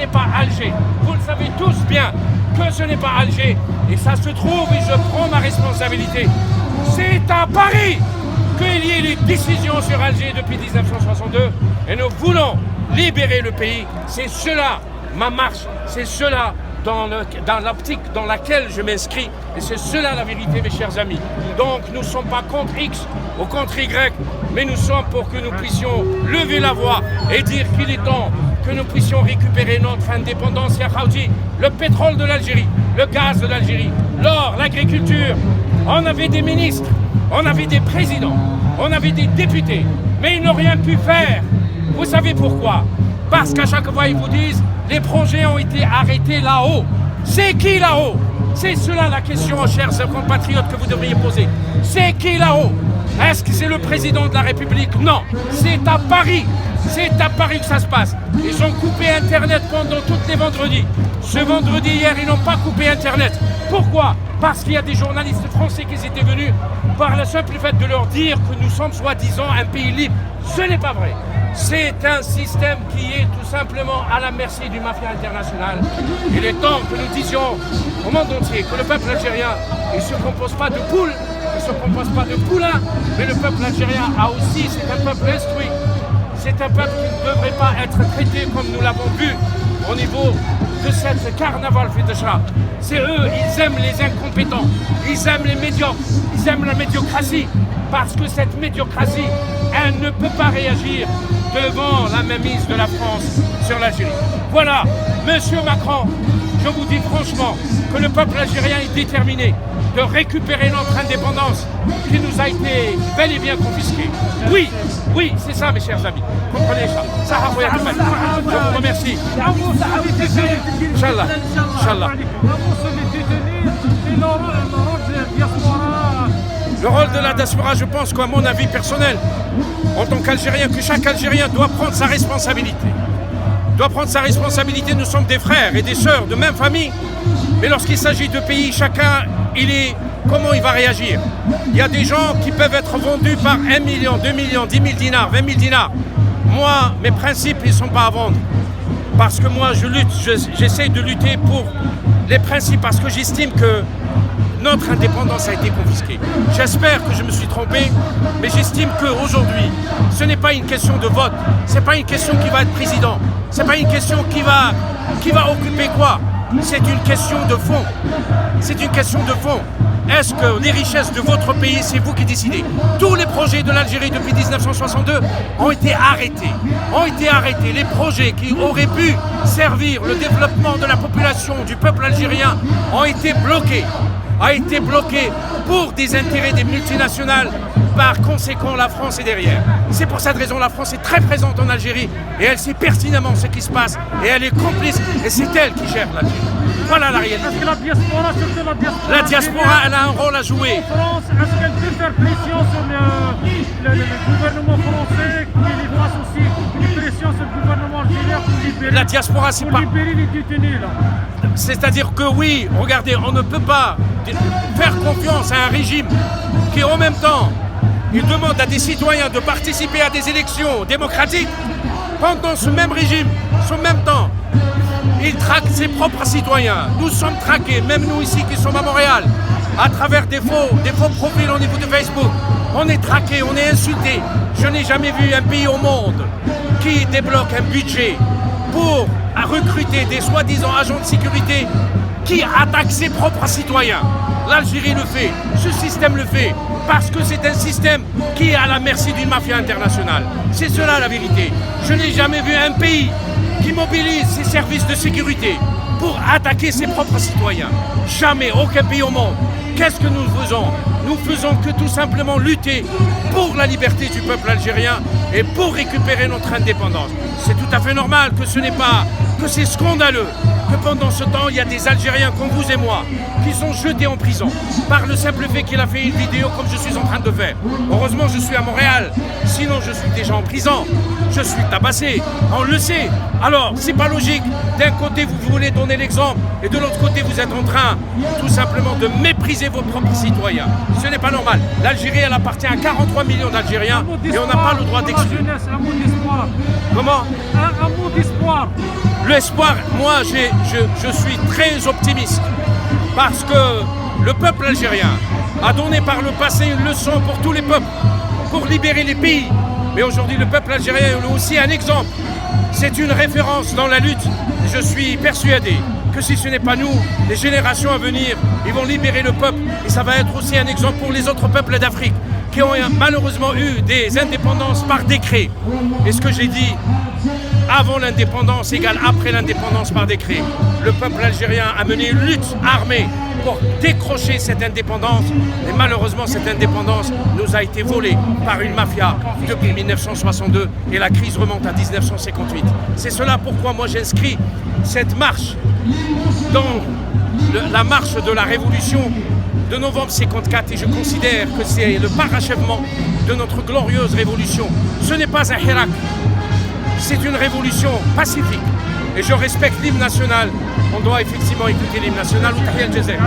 n'est pas Alger. Vous le savez tous bien que ce n'est pas Alger. Et ça se trouve, et je prends ma responsabilité, c'est à Paris qu'il y ait les décisions sur Alger depuis 1962. Et nous voulons libérer le pays. C'est cela ma marche, c'est cela dans l'optique dans laquelle je m'inscris. Et c'est cela la vérité, mes chers amis. Donc nous ne sommes pas contre X ou contre Y, mais nous sommes pour que nous puissions lever la voix et dire qu'il est temps que nous puissions récupérer notre indépendance. Ya Khaoudi, le pétrole de l'Algérie, le gaz de l'Algérie, l'or, l'agriculture. On avait des ministres, on avait des présidents, on avait des députés, mais ils n'ont rien pu faire. Vous savez pourquoi? Parce qu'à chaque fois, ils vous disent les projets ont été arrêtés là-haut. C'est qui là-haut? C'est cela la question, chers compatriotes, que vous devriez poser. C'est qui là-haut? Est-ce que c'est le président de la République? Non, c'est à Paris. C'est à Paris que ça se passe. Ils ont coupé Internet pendant tous les vendredis. Ce vendredi, hier, ils n'ont pas coupé Internet. Pourquoi? Parce qu'il y a des journalistes français qui étaient venus par le simple fait de leur dire que nous sommes soi-disant un pays libre. Ce n'est pas vrai. C'est un système qui est tout simplement à la merci du mafia international. Il est temps que nous disions au monde entier que le peuple algérien ne se compose pas de poules, ne se compose pas de poulains, mais le peuple algérien a aussi, c'est un peuple instruit. C'est un peuple qui ne devrait pas être traité comme nous l'avons vu au niveau de cette carnaval Fidesha. C'est eux, ils aiment les incompétents, ils aiment les médiocres, ils aiment la médiocratie, parce que cette médiocratie, elle ne peut pas réagir devant la mainmise de la France sur l'Algérie. Voilà, Monsieur Macron, je vous dis franchement que le peuple algérien est déterminé de récupérer notre indépendance qui nous a été bel et bien confisquée. Oui, oui, c'est ça mes chers amis. Comprenez ça. Je vous remercie. Inch'Allah. Inch'Allah. Le rôle de la diaspora, je pense qu'à mon avis personnel, en tant qu'Algérien, que chaque Algérien doit prendre sa responsabilité. Doit prendre sa responsabilité, nous sommes des frères et des sœurs de même famille, mais lorsqu'il s'agit de pays, chacun, comment il va réagir? Il y a des gens qui peuvent être vendus par 1 million, 2 millions, 10 000 dinars, 20 000 dinars. Moi, mes principes, ils ne sont pas à vendre. Parce que moi, je lutte, j'essaie de lutter pour les principes, parce que j'estime que notre indépendance a été confisquée. J'espère que je me suis trompé, mais j'estime qu'aujourd'hui, ce n'est pas une question de vote, ce n'est pas une question qui va être président, ce n'est pas une question qui va occuper quoi. C'est une question de fond. C'est une question de fond. Est-ce que les richesses de votre pays, c'est vous qui décidez? Tous les projets de l'Algérie depuis 1962 ont été arrêtés. Les projets qui auraient pu servir le développement de la population, du peuple algérien, ont été bloqués. Pour des intérêts des multinationales. Par conséquent, la France est derrière. C'est pour cette raison que la France est très présente en Algérie et elle sait pertinemment ce qui se passe et elle est complice et c'est elle qui gère l'Algérie. Voilà la réalité. Est-ce que la diaspora, surtout la diaspora, elle a un rôle à jouer. En France, est-ce qu'elle peut faire pression sur le gouvernement français, qu'il fasse aussi une pression sur le gouvernement algérien pour libérer, la diaspora, c'est pas... libérer les détenus là? C'est-à-dire que oui, regardez, on ne peut pas faire confiance à un régime qui en même temps, il demande à des citoyens de participer à des élections démocratiques. Pendant ce même régime, ce même temps, il traque ses propres citoyens. Nous sommes traqués, même nous ici qui sommes à Montréal, à travers des faux profils au niveau de Facebook. On est traqués, on est insultés. Je n'ai jamais vu un pays au monde qui débloque un budget pour recruter des soi-disant agents de sécurité qui attaquent ses propres citoyens. L'Algérie le fait, ce système le fait, parce que c'est un système qui est à la merci d'une mafia internationale. C'est cela la vérité. Je n'ai jamais vu un pays qui mobilise ses services de sécurité pour attaquer ses propres citoyens. Jamais, aucun pays au monde. Qu'est-ce que nous faisons? Nous faisons que tout simplement lutter pour la liberté du peuple algérien et pour récupérer notre indépendance. C'est tout à fait normal que ce n'est pas, que c'est scandaleux, que pendant ce temps, il y a des Algériens comme vous et moi qui sont jetés en prison par le simple fait qu'il a fait une vidéo comme je suis en train de faire. Heureusement, je suis à Montréal, sinon je suis déjà en prison. Je suis tabassé, on le sait. Alors, c'est pas logique. D'un côté, vous voulez donner l'exemple, et de l'autre côté, vous êtes en train, tout simplement, de mépriser vos propres citoyens. Ce n'est pas normal. L'Algérie, elle appartient à 43 millions d'Algériens, et on n'a pas le droit d'exclure. Un mot d'espoir. Comment? Un mot d'espoir. L'espoir, moi, je suis très optimiste, parce que le peuple algérien a donné par le passé une leçon pour tous les peuples, pour libérer les pays. Mais aujourd'hui, le peuple algérien est aussi un exemple. C'est une référence dans la lutte. Je suis persuadé que si ce n'est pas nous, les générations à venir, ils vont libérer le peuple. Et ça va être aussi un exemple pour les autres peuples d'Afrique qui ont malheureusement eu des indépendances par décret. Et ce que j'ai dit, avant l'indépendance égale après l'indépendance par décret. Le peuple algérien a mené une lutte armée pour décrocher cette indépendance. Et malheureusement, cette indépendance nous a été volée par une mafia depuis 1962 et la crise remonte à 1958. C'est cela pourquoi moi j'inscris cette marche dans la marche de la révolution de novembre 54 et je considère que c'est le parachèvement de notre glorieuse révolution. Ce n'est pas un Hirak, c'est une révolution pacifique. Et je respecte l'hymne national. On doit effectivement écouter l'hymne national ou Tahia al-Jazair.